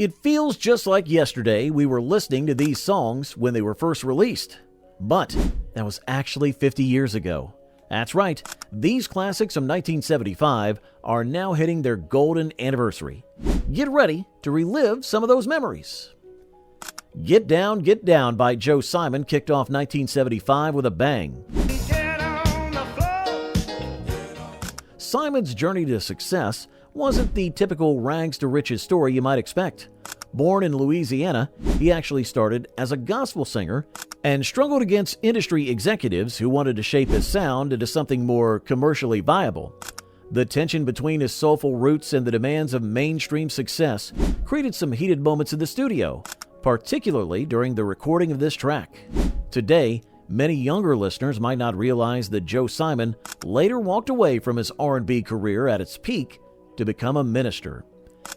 It feels just like yesterday we were listening to these songs when they were first released. But that was actually 50 years ago. That's right, these classics from 1975 are now hitting their golden anniversary. Get ready to relive some of those memories. Get Down by Joe Simon kicked off 1975 with a bang. Simon's journey to success wasn't the typical rags to riches story you might expect. Born in Louisiana, he actually started as a gospel singer and struggled against industry executives who wanted to shape his sound into something more commercially viable. The tension between his soulful roots and the demands of mainstream success created some heated moments in the studio, particularly during the recording of this track. Today, many younger listeners might not realize that Joe Simon later walked away from his R&B career at its peak to become a minister.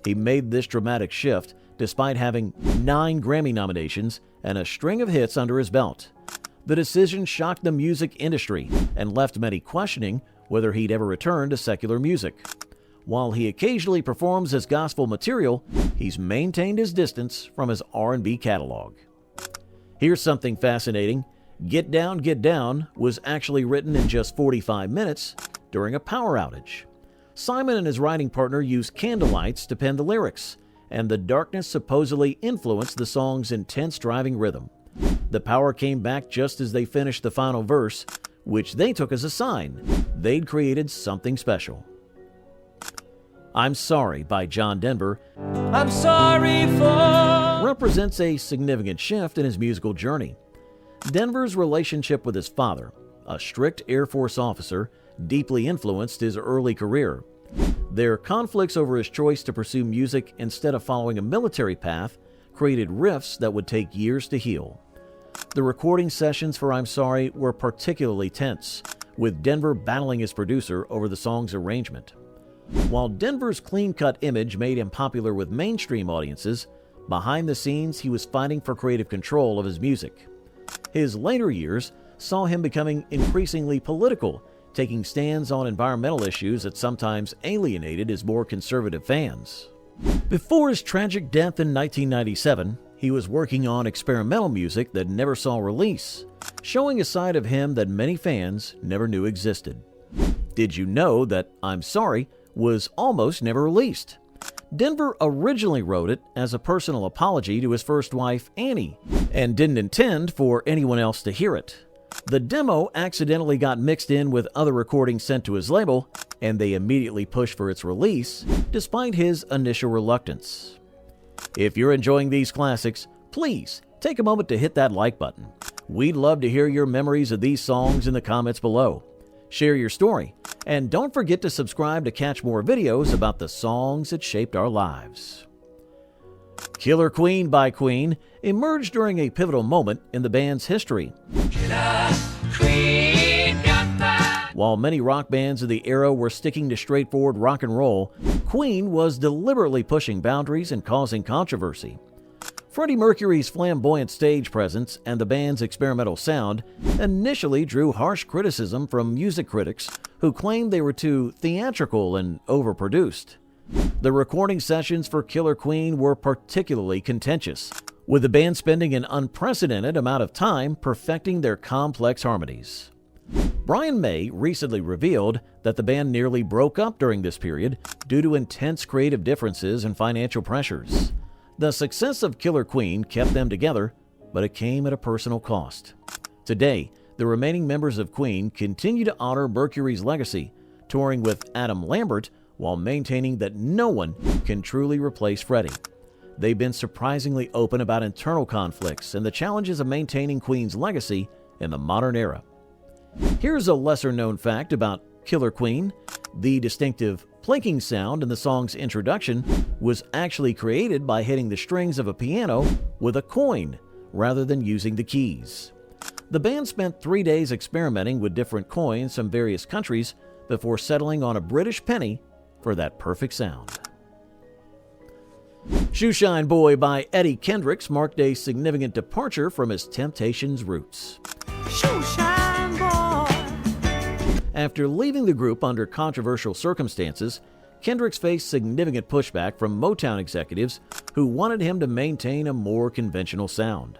He made this dramatic shift despite having 9 Grammy nominations and a string of hits under his belt. The decision shocked the music industry and left many questioning whether he'd ever return to secular music. While he occasionally performs his gospel material, he's maintained his distance from his R&B catalog. Here's something fascinating. Get Down was actually written in just 45 minutes during a power outage. Simon and his writing partner used candlelights to pen the lyrics, and the darkness supposedly influenced the song's intense driving rhythm. The power came back just as they finished the final verse, which they took as a sign they'd created something special. I'm Sorry by John Denver I'm sorry for represents a significant shift in his musical journey. Denver's relationship with his father, a strict Air Force officer, deeply influenced his early career. Their conflicts over his choice to pursue music instead of following a military path created rifts that would take years to heal. The recording sessions for I'm Sorry were particularly tense, with Denver battling his producer over the song's arrangement. While Denver's clean-cut image made him popular with mainstream audiences, behind the scenes he was fighting for creative control of his music. His later years saw him becoming increasingly political, taking stands on environmental issues that sometimes alienated his more conservative fans. Before his tragic death in 1997, he was working on experimental music that never saw release, showing a side of him that many fans never knew existed. Did you know that I'm Sorry was almost never released? Denver originally wrote it as a personal apology to his first wife, Annie, and didn't intend for anyone else to hear it. The demo accidentally got mixed in with other recordings sent to his label, and they immediately pushed for its release, despite his initial reluctance. If you're enjoying these classics, please take a moment to hit that like button. We'd love to hear your memories of these songs in the comments below. Share your story, and don't forget to subscribe to catch more videos about the songs that shaped our lives. Killer Queen by Queen emerged during a pivotal moment in the band's history. While many rock bands of the era were sticking to straightforward rock and roll, Queen was deliberately pushing boundaries and causing controversy. Freddie Mercury's flamboyant stage presence and the band's experimental sound initially drew harsh criticism from music critics who claimed they were too theatrical and overproduced. The recording sessions for Killer Queen were particularly contentious, with the band spending an unprecedented amount of time perfecting their complex harmonies. Brian May recently revealed that the band nearly broke up during this period due to intense creative differences and financial pressures. The success of Killer Queen kept them together, but it came at a personal cost. Today, the remaining members of Queen continue to honor Mercury's legacy, touring with Adam Lambert while maintaining that no one can truly replace Freddie. They've been surprisingly open about internal conflicts and the challenges of maintaining Queen's legacy in the modern era. Here's a lesser-known fact about Killer Queen. The distinctive plinking sound in the song's introduction was actually created by hitting the strings of a piano with a coin rather than using the keys. The band spent 3 days experimenting with different coins from various countries before settling on a British penny for that perfect sound. Sho Shine Boy by Eddie Kendricks marked a significant departure from his Temptations roots. Sho Shine Boy. After leaving the group under controversial circumstances, Kendrick faced significant pushback from Motown executives who wanted him to maintain a more conventional sound.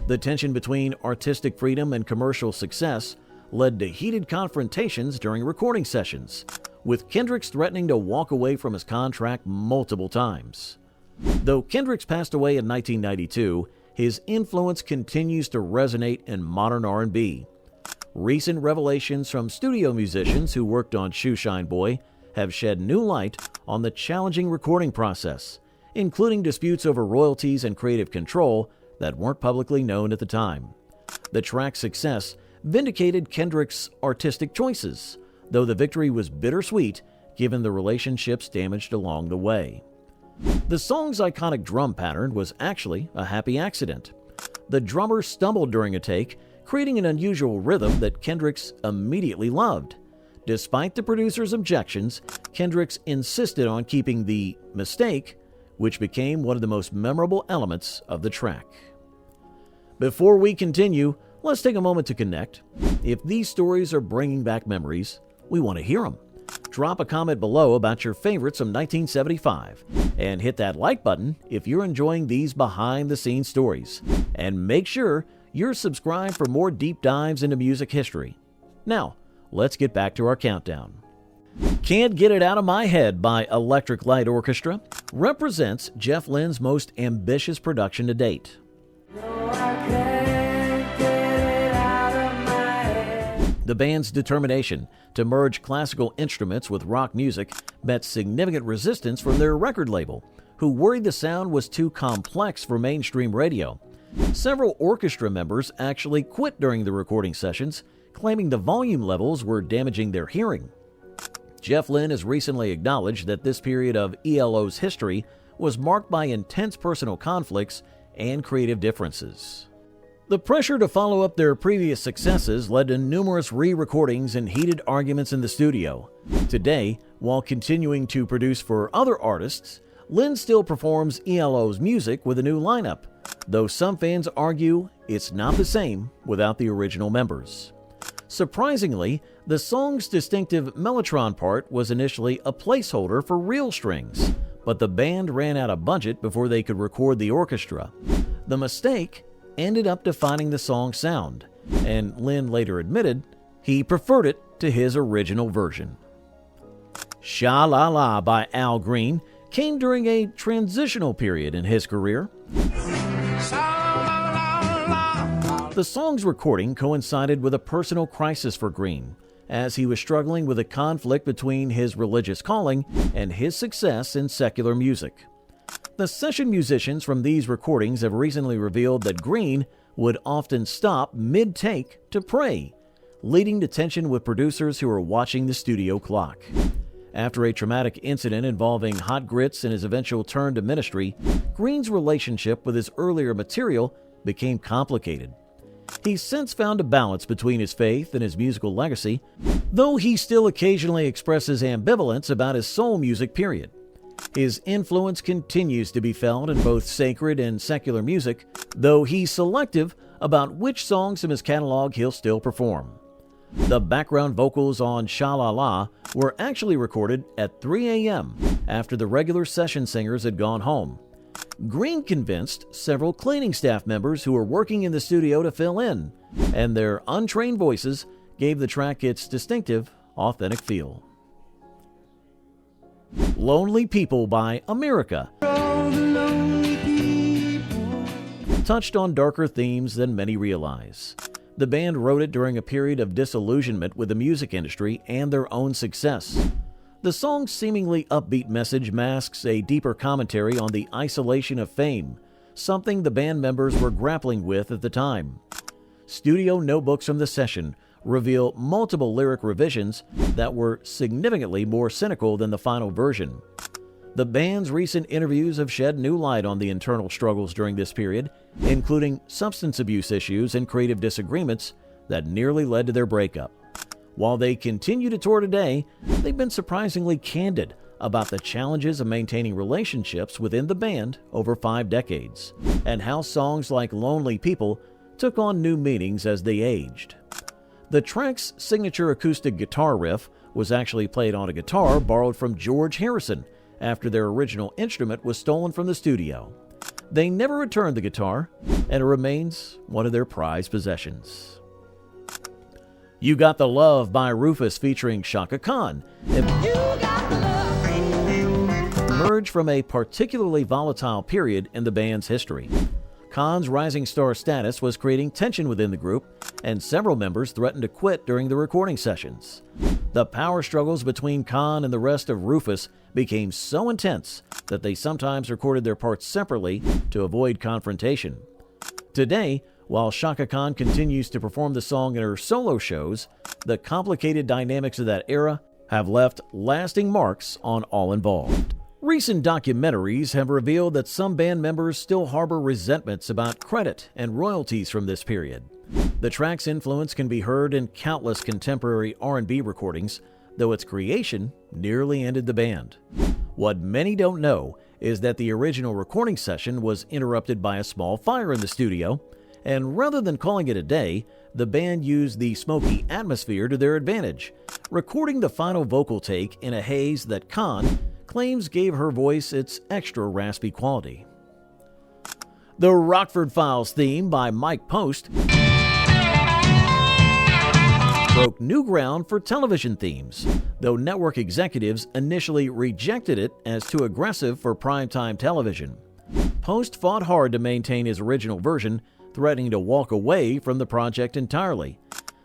The tension between artistic freedom and commercial success led to heated confrontations during recording sessions, with Kendrick threatening to walk away from his contract multiple times. Though Kendrick passed away in 1992, his influence continues to resonate in modern R&B. Recent revelations from studio musicians who worked on Sho Shine Boy have shed new light on the challenging recording process, including disputes over royalties and creative control that weren't publicly known at the time. The track's success vindicated Kendrick's artistic choices, though the victory was bittersweet given the relationships damaged along the way. The song's iconic drum pattern was actually a happy accident. The drummer stumbled during a take, creating an unusual rhythm that Kendrick immediately loved. Despite the producer's objections, Kendrick insisted on keeping the mistake, which became one of the most memorable elements of the track. Before we continue, let's take a moment to connect. If these stories are bringing back memories, we want to hear them. Drop a comment below about your favorites from 1975, and hit that like button if you're enjoying these behind-the-scenes stories. And make sure you're subscribed for more deep dives into music history. Now, let's get back to our countdown. Can't Get It Out of My Head by Electric Light Orchestra represents Jeff Lynne's most ambitious production to date. The band's determination to merge classical instruments with rock music met significant resistance from their record label, who worried the sound was too complex for mainstream radio. Several orchestra members actually quit during the recording sessions, claiming the volume levels were damaging their hearing. Jeff Lynne has recently acknowledged that this period of ELO's history was marked by intense personal conflicts and creative differences. The pressure to follow up their previous successes led to numerous re-recordings and heated arguments in the studio. Today, while continuing to produce for other artists, Lynne still performs ELO's music with a new lineup, though some fans argue it's not the same without the original members. Surprisingly, the song's distinctive mellotron part was initially a placeholder for real strings, but the band ran out of budget before they could record the orchestra. The mistake ended up defining the song's sound, and Lynne later admitted he preferred it to his original version. Sha La La by Al Green came during a transitional period in his career. The song's recording coincided with a personal crisis for Green, as he was struggling with a conflict between his religious calling and his success in secular music. The session musicians from these recordings have recently revealed that Green would often stop mid-take to pray, leading to tension with producers who are watching the studio clock. After a traumatic incident involving hot grits and his eventual turn to ministry, Green's relationship with his earlier material became complicated. He's since found a balance between his faith and his musical legacy, though he still occasionally expresses ambivalence about his soul music period. His influence continues to be felt in both sacred and secular music, though he's selective about which songs from his catalog he'll still perform. The background vocals on Sha La La were actually recorded at 3 a.m. after the regular session singers had gone home. Green convinced several cleaning staff members who were working in the studio to fill in, and their untrained voices gave the track its distinctive, authentic feel. Lonely People by America touched on darker themes than many realize. The band wrote it during a period of disillusionment with the music industry and their own success. The song's seemingly upbeat message masks a deeper commentary on the isolation of fame, something the band members were grappling with at the time. Studio notebooks from the session reveal multiple lyric revisions that were significantly more cynical than the final version. The band's recent interviews have shed new light on the internal struggles during this period, including substance abuse issues and creative disagreements that nearly led to their breakup. While they continue to tour today, they've been surprisingly candid about the challenges of maintaining relationships within the band over 5 decades, and how songs like Lonely People took on new meanings as they aged. The track's signature acoustic guitar riff was actually played on a guitar borrowed from George Harrison after their original instrument was stolen from the studio. They never returned the guitar, and it remains one of their prized possessions. You Got the Love by Rufus featuring Shaka Khan emerged from a particularly volatile period in the band's history. Khan's rising star status was creating tension within the group, and several members threatened to quit during the recording sessions. The power struggles between Khan and the rest of Rufus became so intense that they sometimes recorded their parts separately to avoid confrontation. Today, while Shaka Khan continues to perform the song in her solo shows, the complicated dynamics of that era have left lasting marks on all involved. Recent documentaries have revealed that some band members still harbor resentments about credit and royalties from this period. The track's influence can be heard in countless contemporary R&B recordings, though its creation nearly ended the band. What many don't know is that the original recording session was interrupted by a small fire in the studio, and rather than calling it a day, the band used the smoky atmosphere to their advantage, recording the final vocal take in a haze that Khan claims gave her voice its extra raspy quality. The Rockford Files theme by Mike Post broke new ground for television themes, though network executives initially rejected it as too aggressive for primetime television. Post fought hard to maintain his original version, threatening to walk away from the project entirely.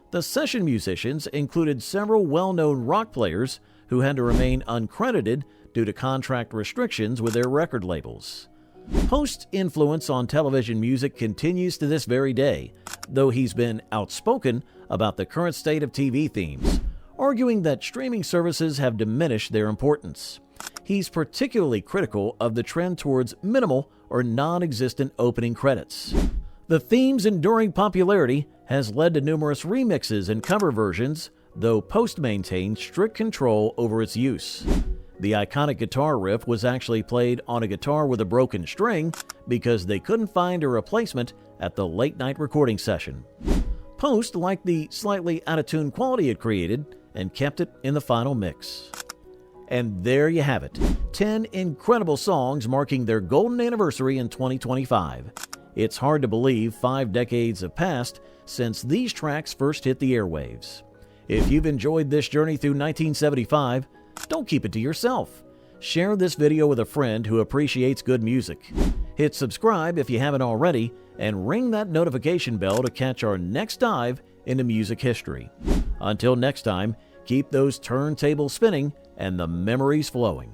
The session musicians included several well-known rock players who had to remain uncredited due to contract restrictions with their record labels. Post's influence on television music continues to this very day, though he's been outspoken about the current state of TV themes, arguing that streaming services have diminished their importance. He's particularly critical of the trend towards minimal or non-existent opening credits. The theme's enduring popularity has led to numerous remixes and cover versions, though Post maintained strict control over its use. The iconic guitar riff was actually played on a guitar with a broken string because they couldn't find a replacement at the late-night recording session. Post liked the slightly out-of-tune quality it created and kept it in the final mix. And there you have it, 10 incredible songs marking their golden anniversary in 2025. It's hard to believe 5 decades have passed since these tracks first hit the airwaves. If you've enjoyed this journey through 1975, don't keep it to yourself. Share this video with a friend who appreciates good music. Hit subscribe if you haven't already, and ring that notification bell to catch our next dive into music history. Until next time, keep those turntables spinning and the memories flowing.